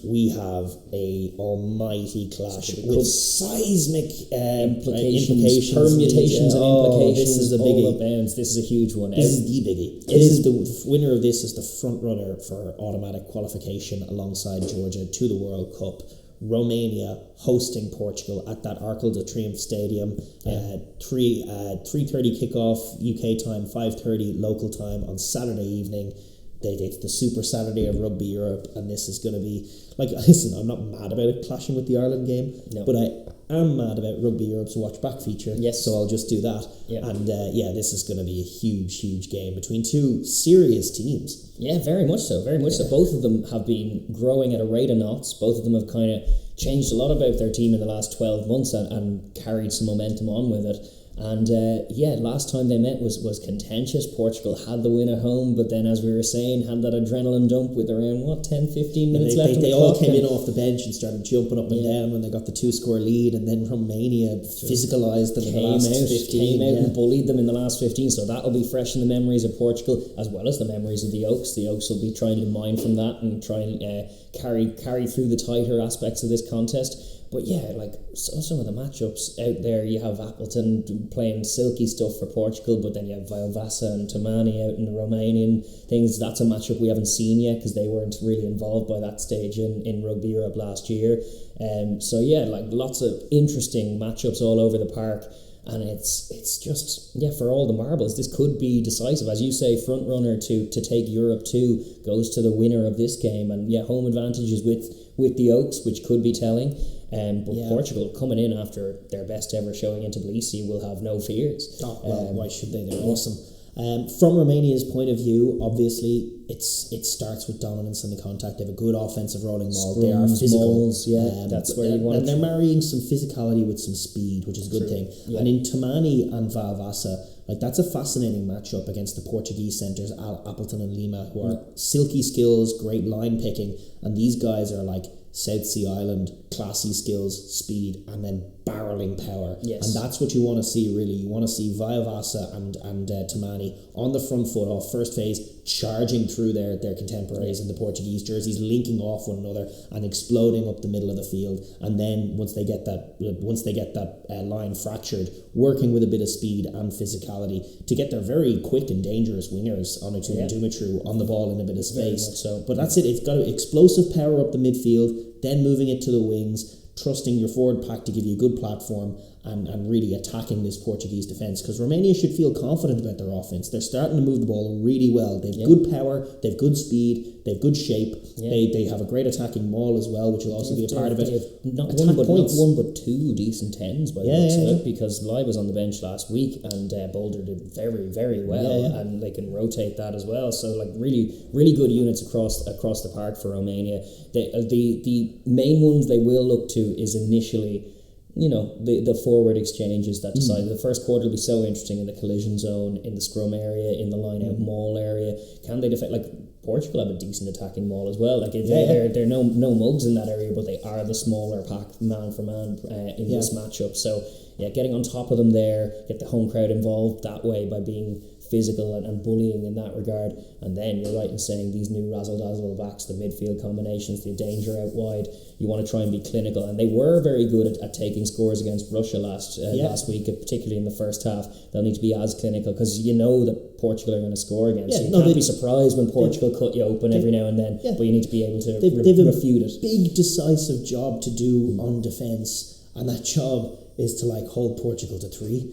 we have a almighty clash with seismic implications, permutations, and implications. This is a biggie. All abounds. This is a huge one. This is the biggie. The winner of this is the front runner for automatic qualification alongside Georgia to the World Cup. Romania hosting Portugal at that Arc de Triomphe Stadium. 3:30 kickoff UK time, 5:30 local time on Saturday evening. It's the Super Saturday of Rugby Europe, and this is going to be like. Listen, I'm not mad about it clashing with the Ireland game, but I am mad about Rugby Europe's watch back feature. Yes, so I'll just do that. Yeah. And this is going to be a huge game between two serious teams. Yeah, very much so. Very much so. Both of them have been growing at a rate of knots. Both of them have kind of changed a lot about their team in the last 12 months and carried some momentum on with it. And last time they met was contentious. Portugal had the win at home, but then, as we were saying, had that adrenaline dump with around 10-15 minutes left. They all came in off the bench and started jumping up and down when they got the 2-score lead, and then Romania physicalised them in the last 15. Came out and bullied them in the last 15. So that'll be fresh in the memories of Portugal as well as the memories of the Oaks. The Oaks will be trying to mine from that and try and carry through the tighter aspects of this contest. But yeah, some of the matchups out there, you have Appleton playing silky stuff for Portugal, but then you have Vaiovasa and Tomani out in the Romanian things. That's a matchup we haven't seen yet because they weren't really involved by that stage in Rugby Europe last year. Lots of interesting matchups all over the park. And it's just, for all the marbles, this could be decisive. As you say, front runner to take Europe 2 goes to the winner of this game. And home advantage is with the Oaks, which could be telling. Portugal coming in after their best ever showing into Tbilisi will have no fears. Why should they? They're awesome. From Romania's point of view, obviously, it starts with dominance in the contact. They have a good offensive rolling maul. They are physical. That's where you want. And they're marrying some physicality with some speed, which is a good thing. Yeah. And in Tomani and Vaiovasa, that's a fascinating matchup against the Portuguese centres, Appleton and Lima, who are silky skills, great line picking, and these guys are South Sea Island, classy skills, speed, and then barreling power. Yes. And that's what you want to see, really. You want to see Vaiovasa and Tomani on the front foot off first phase, charging through their contemporaries in the Portuguese jerseys, linking off one another and exploding up the middle of the field. And then once they get that line fractured, working with a bit of speed and physicality to get their very quick and dangerous wingers on Dumitru on the ball in a bit of space. So. But that's it. It's got explosive power up the midfield, then moving it to the wings, trusting your forward pack to give you a good platform and really attacking this Portuguese defence, because Romania should feel confident about their offence. They're starting to move the ball really well. They've good power, they've good speed, they've good shape, they have a great attacking maul as well, which will also be a part of it. Not one but two decent tens by the looks of it, because Lai was on the bench last week and Boulder did very, very well, and they can rotate that as well. So really, really good units across the park for Romania. The main ones they will look to is initially the forward exchanges that decide. The first quarter will be so interesting in the collision zone, in the scrum area, in the line-out maul area. Can they defend? Portugal have a decent attacking maul as well. They're no mugs in that area, but they are the smaller pack man for man in this matchup. So getting on top of them there, get the home crowd involved that way by being physical and bullying in that regard. And then you're right in saying these new razzle-dazzle backs, the midfield combinations, the danger out wide, you want to try and be clinical. And they were very good at taking scores against Russia last week, particularly in the first half. They'll need to be as clinical because that Portugal are going to score against you. You can't be surprised when Portugal cut you open every now and then, but you need to be able to refute it. Big decisive job to do on defence, and that job is to hold Portugal to three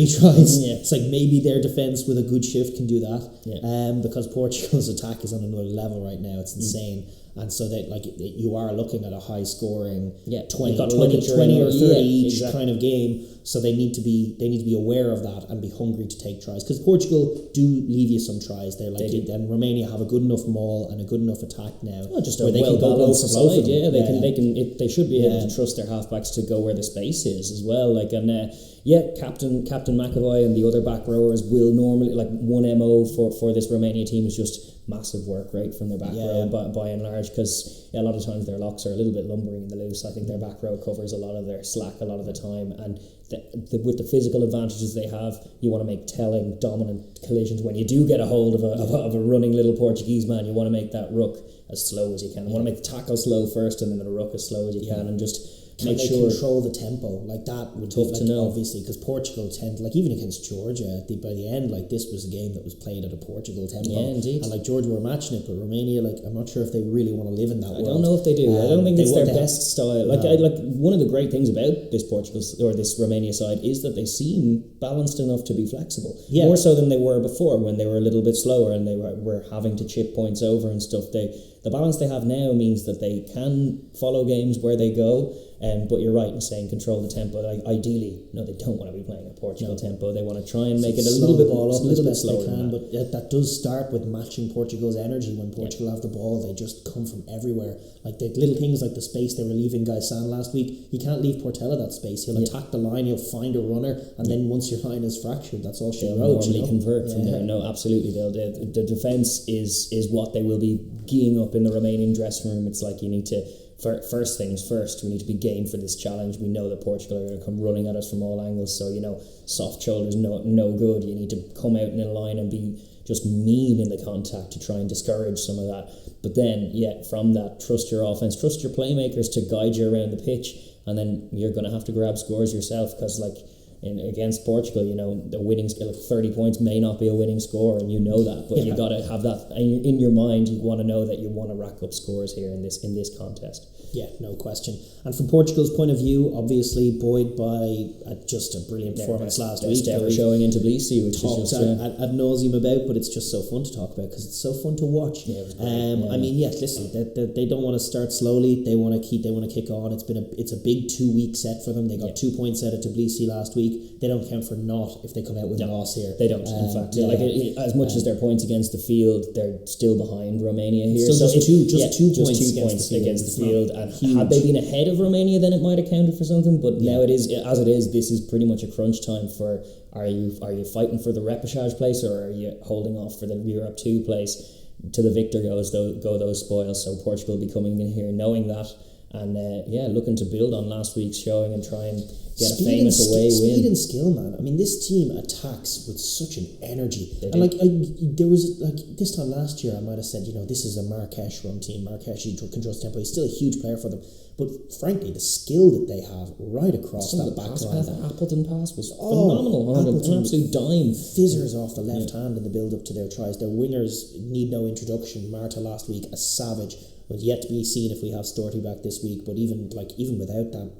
tries. It's maybe their defence with a good shift can do that, because Portugal's attack is on another level right now. It's insane. And so that you are looking at a high scoring 20 or 30 each kind of game. So they need to be aware of that and be hungry to take tries, because Portugal do leave you some tries there. And Romania have a good enough maul and a good enough attack now. Just where they can go both sides. They should be able to trust their halfbacks to go where the space is as well. Captain McAvoy and the other back rowers will normally one MO for this Romania team is just massive work rate from their back row by and large, because a lot of times their locks are a little bit lumbering in the loose. I think their back row covers a lot of their slack a lot of the time, and with the physical advantages they have, you want to make telling, dominant collisions. When you do get a hold of a running little Portuguese man, you want to make that ruck as slow as you can. You want to make the tackle slow first and then the ruck as slow as you can, and just make sure control the tempo. Like that would tough be, like, to know, obviously, because Portugal tend, like even against Georgia by the end, like this was a game that was played at a Portugal tempo. Yeah, indeed. And like Georgia were matching it, but Romania, like I'm not sure if they really want to live in that world. I don't know if they do. I don't think it's their best style. Like no. like one of the great things about this Portugal or this Romania side is that they seem balanced enough to be flexible. Yeah. More so than they were before, when they were a little bit slower and they were having to chip points over and stuff. The balance they have now means that they can follow games where they go. But you're right in saying control the tempo. Like ideally, no, they don't want to be playing a Portugal tempo. They want to try and make it a little bit slower. But that does start with matching Portugal's energy. When Portugal have the ball, they just come from everywhere. Like the little things like the space they were leaving Gaisan last week. You can't leave Portela that space. He'll attack the line. He'll find a runner, and then once your line is fractured, that's all she wrote. Normally convert from there. No, absolutely. The defense is what they will be geeing up in the Romanian dressing room. It's like you need to. First things first, we need to be game for this challenge. We know that Portugal are going to come running at us from all angles, so soft shoulders no good. You need to come out in a line and be just mean in the contact to try and discourage some of that. But then, from that, trust your offense, trust your playmakers to guide you around the pitch, and then you're going to have to grab scores yourself, because against Portugal, the winning 30 points may not be a winning score, and you know that, but you got to have that in your mind. You want to know that you want to rack up scores here in this contest. Yeah, no question. And from Portugal's point of view, obviously buoyed by just a brilliant performance last week. Best ever showing into Tbilisi, which is just ad nauseum about, but it's just so fun to talk about because it's so fun to watch. Yeah, it was great. I mean, listen, they don't want to start slowly. They want to kick on. It's a big 2 week set for them. They got 2 points out of Tbilisi last week. They don't count for naught if they come out with a loss here. They don't. In fact, as much as their points against the field, they're still behind Romania here. So just two points against the field. And had they been ahead of Romania, then it might have counted for something. But now it is as it is. This is pretty much a crunch time for. Are you fighting for the repechage place, or are you holding off for the Europe 2 place? To the victor go those spoils. So Portugal will be coming in here knowing that, and looking to build on last week's showing and try and get a famous away win. Speed and skill, man. I mean, this team attacks with such an energy. And there was this time last year, I might have said, this is a Marrakesh run team. Marrakesh, he controls tempo. He's still a huge player for them. But frankly, the skill that they have right across that back line. The Appleton pass was phenomenal. An absolute dime. Fizzers off the left hand in the build up to their tries. Their wingers need no introduction. Marta last week, a savage. Was yet to be seen if we have Storty back this week. But even without that,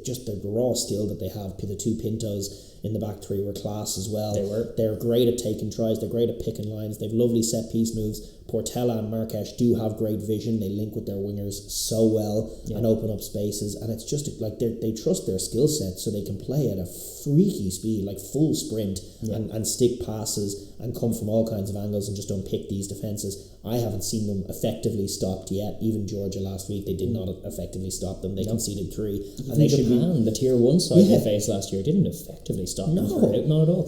just the raw skill that they have. The two Pintos in the back three were class as well. They're great at taking tries. They're great at picking lines. They've lovely set piece moves. Portela and Marrakesh do have great vision. They link with their wingers so well and open up spaces. And it's just they trust their skill set, so they can play at a freaky speed, like full sprint and stick passes and come from all kinds of angles and just unpick these defences. I haven't seen them effectively stopped yet. Even Georgia last week, they did not effectively stop them. They conceded 3. And Japan, the tier 1 side they faced last year, didn't effectively stop them. Not at all.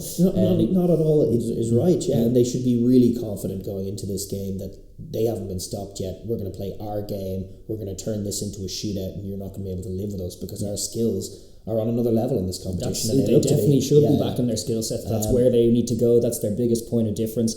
Not at all is right, and they should be really confident going into this game that they haven't been stopped yet. We're going to play our game. We're going to turn this into a shootout, and you're not going to be able to live with us because our skills are on another level in this competition. They definitely should be back in their skill sets. That's where they need to go. That's their biggest point of difference.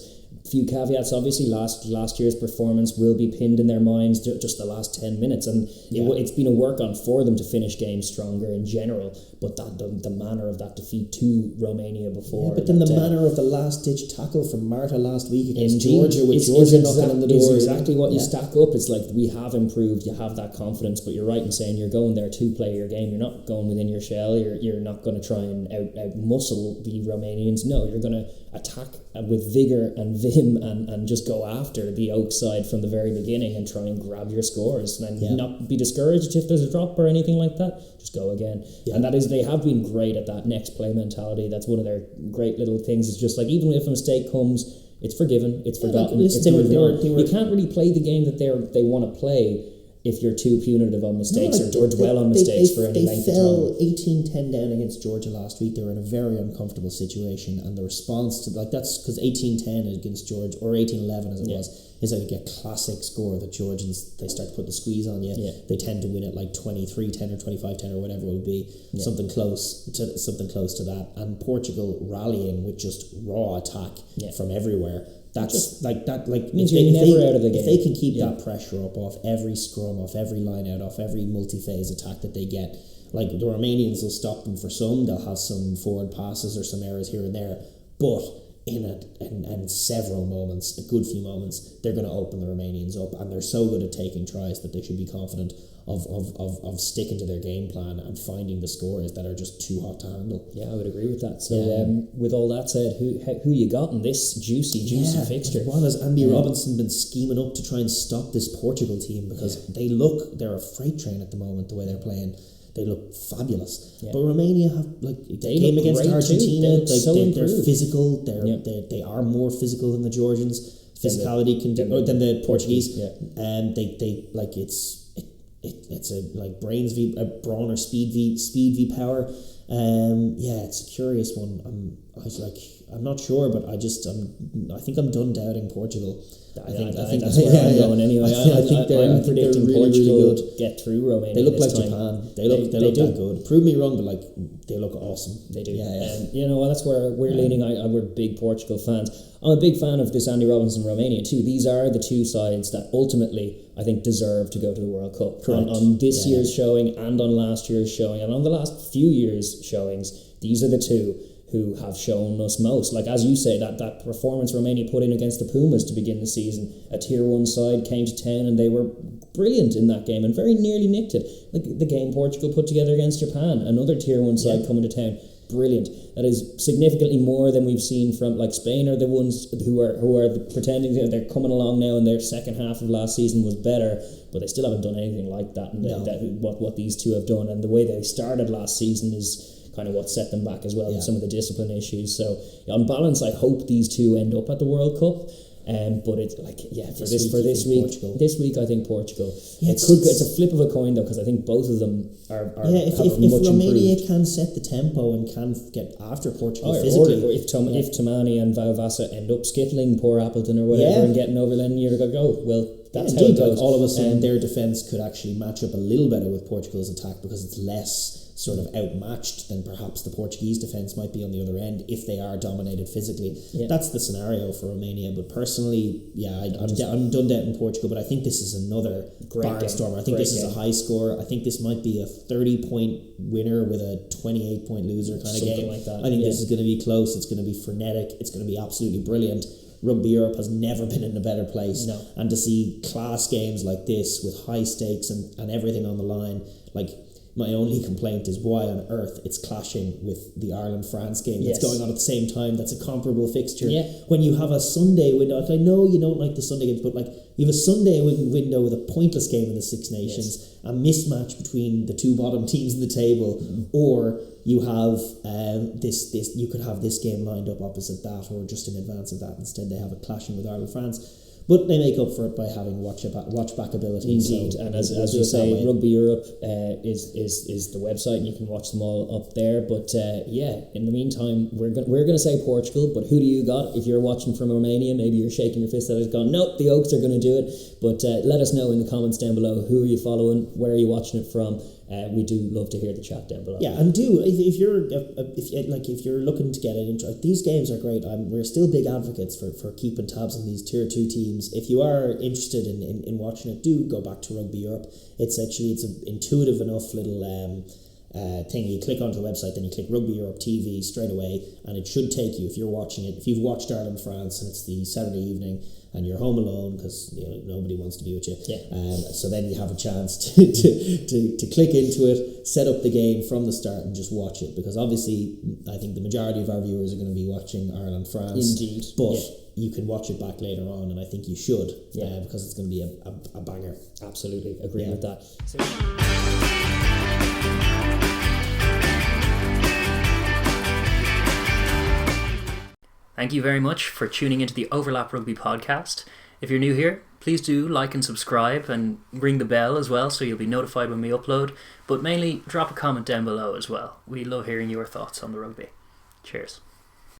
Few caveats, obviously. Last year's performance will be pinned in their minds just the last 10 minutes, and it's been a work on for them to finish games stronger in general. But the manner of that defeat to Romania before, but then the manner of the last ditch tackle from Marta last week against Georgia, with Georgia knocking on the door, is exactly what you stack up. It's like we have improved. You have that confidence, but you're right in saying you're going there to play your game. You're not going within your shell. You're not going to try and out muscle the Romanians. No, you're going to attack with vigor and vim and just go after the Oak side from the very beginning and try and grab your scores and not be discouraged if there's a drop or anything like that. Just go again. And that is, they have been great at that next play mentality. That's one of their great little things. It's just like, even if a mistake comes, it's forgiven, it's forgotten. You can't really play the game that they want to play if you're too punitive on mistakes or dwell on mistakes for any length of time. They fell 18-10 down against Georgia last week. They were in a very uncomfortable situation, and the response to that's because 18-10 against Georgia, or 18-11 as it was, is like a classic score that Georgians, they start to put the squeeze on you. They tend to win it like 23-10 or 25-10 or whatever it would be, something close to that. And Portugal rallying with just raw attack from everywhere. That's like that. Like means you're never out of the game. If they can keep that pressure up off every scrum, off every line out, off every multi-phase attack that they get, like the Romanians will stop them for some. They'll have some forward passes or some errors here and there, but in several moments, a good few moments, they're going to open the Romanians up, and they're so good at taking tries that they should be confident of sticking to their game plan and finding the scores that are just too hot to handle. Yeah, I would agree with that. So with all that said, who you got in this juicy fixture? Well, has Andy Robinson been scheming up to try and stop this Portugal team, because they're a freight train at the moment, the way they're playing. They look fabulous. But Romania have, like, they game against Argentina, they're physical, they are more physical than the Georgians. Physicality than the Portuguese. And they like it's a like brawn or speed v power. It's a curious one. I'm not sure, but I think I'm done doubting Portugal. I think that's where I'm going anyway. I'm predicting Portugal really get through Romania. They look like time. Japan. They look that good. Prove me wrong, but like they look awesome. They do. You know, that's where we're leaning. We're big Portugal fans. I'm a big fan of this Andy Robinson Romania too. These are the two sides that ultimately I think deserve to go to the World Cup. On this year's showing and on last year's showing and on the last few years' showings, these are the two who have shown us most. Like, as you say, that performance Romania put in against the Pumas to begin the season, a tier 1 side came to town and they were brilliant in that game and very nearly nicked it. Like the game Portugal put together against Japan, another tier 1 side coming to town, brilliant. That is significantly more than we've seen from, like, Spain are the ones who are pretending that they're coming along now, and their second half of last season was better, but they still haven't done anything like that. And what these two have done, and the way they started last season is kind of what set them back as well, with some of the discipline issues. So on balance, I hope these two end up at the World Cup. But it's like this week I think Portugal. It's a flip of a coin though, because I think both of them are if Romania can set the tempo and can get after Portugal physically, or if Tomani and Vauvasa end up skittling poor Appleton or whatever and getting over, then you're going to go, well, that's how it goes. All of a sudden their defence could actually match up a little better with Portugal's attack, because it's less sort of outmatched than perhaps the Portuguese defence might be on the other end if they are dominated physically. That's the scenario for Romania. But personally, I'm done doubting Portugal, but I think this is another barnstormer. I think this is a high score. I think this might be a 30-point winner with a 28-point loser kind of game. Like that. I think this is going to be close. It's going to be frenetic. It's going to be absolutely brilliant. Rugby Europe has never been in a better place. No. And to see class games like this with high stakes and everything on the line, like, my only complaint is why on earth it's clashing with the Ireland-France game that's going on at the same time. That's a comparable fixture. When you have a Sunday window, I know you don't like the Sunday games, but like you have a Sunday window with a pointless game in the Six Nations, a mismatch between the two bottom teams in the table, or you have you could have this game lined up opposite that or just in advance of that. Instead, they have it clashing with Ireland-France. But they make up for it by having watch back ability. Indeed, so and as you say, Rugby Europe is the website, and you can watch them all up there. But in the meantime, we're going to say Portugal. But who do you got? If you're watching from Romania, maybe you're shaking your fist at it, going, nope, the Oaks are going to do it. But let us know in the comments down below, who are you following? Where are you watching it from? We do love to hear the chat down below. Yeah, and if you're looking to get it into these games are great. We're still big advocates for keeping tabs on these tier 2 teams. If you are interested in watching it, do go back to Rugby Europe. It's an intuitive enough little thing. You click onto the website, then you click Rugby Europe TV straight away, and it should take you, if you're watching it, if you've watched Ireland France and it's the Saturday evening and you're home alone because nobody wants to be with you. So then you have a chance to click into it, set up the game from the start and just watch it, because obviously I think the majority of our viewers are going to be watching Ireland France. Indeed. But you can watch it back later on, and I think you should, because it's going to be a banger. Absolutely agree with that. Thank you very much for tuning into the Overlap Rugby podcast. If you're new here, please do like and subscribe and ring the bell as well so you'll be notified when we upload. But mainly drop a comment down below as well. We love hearing your thoughts on the rugby. Cheers.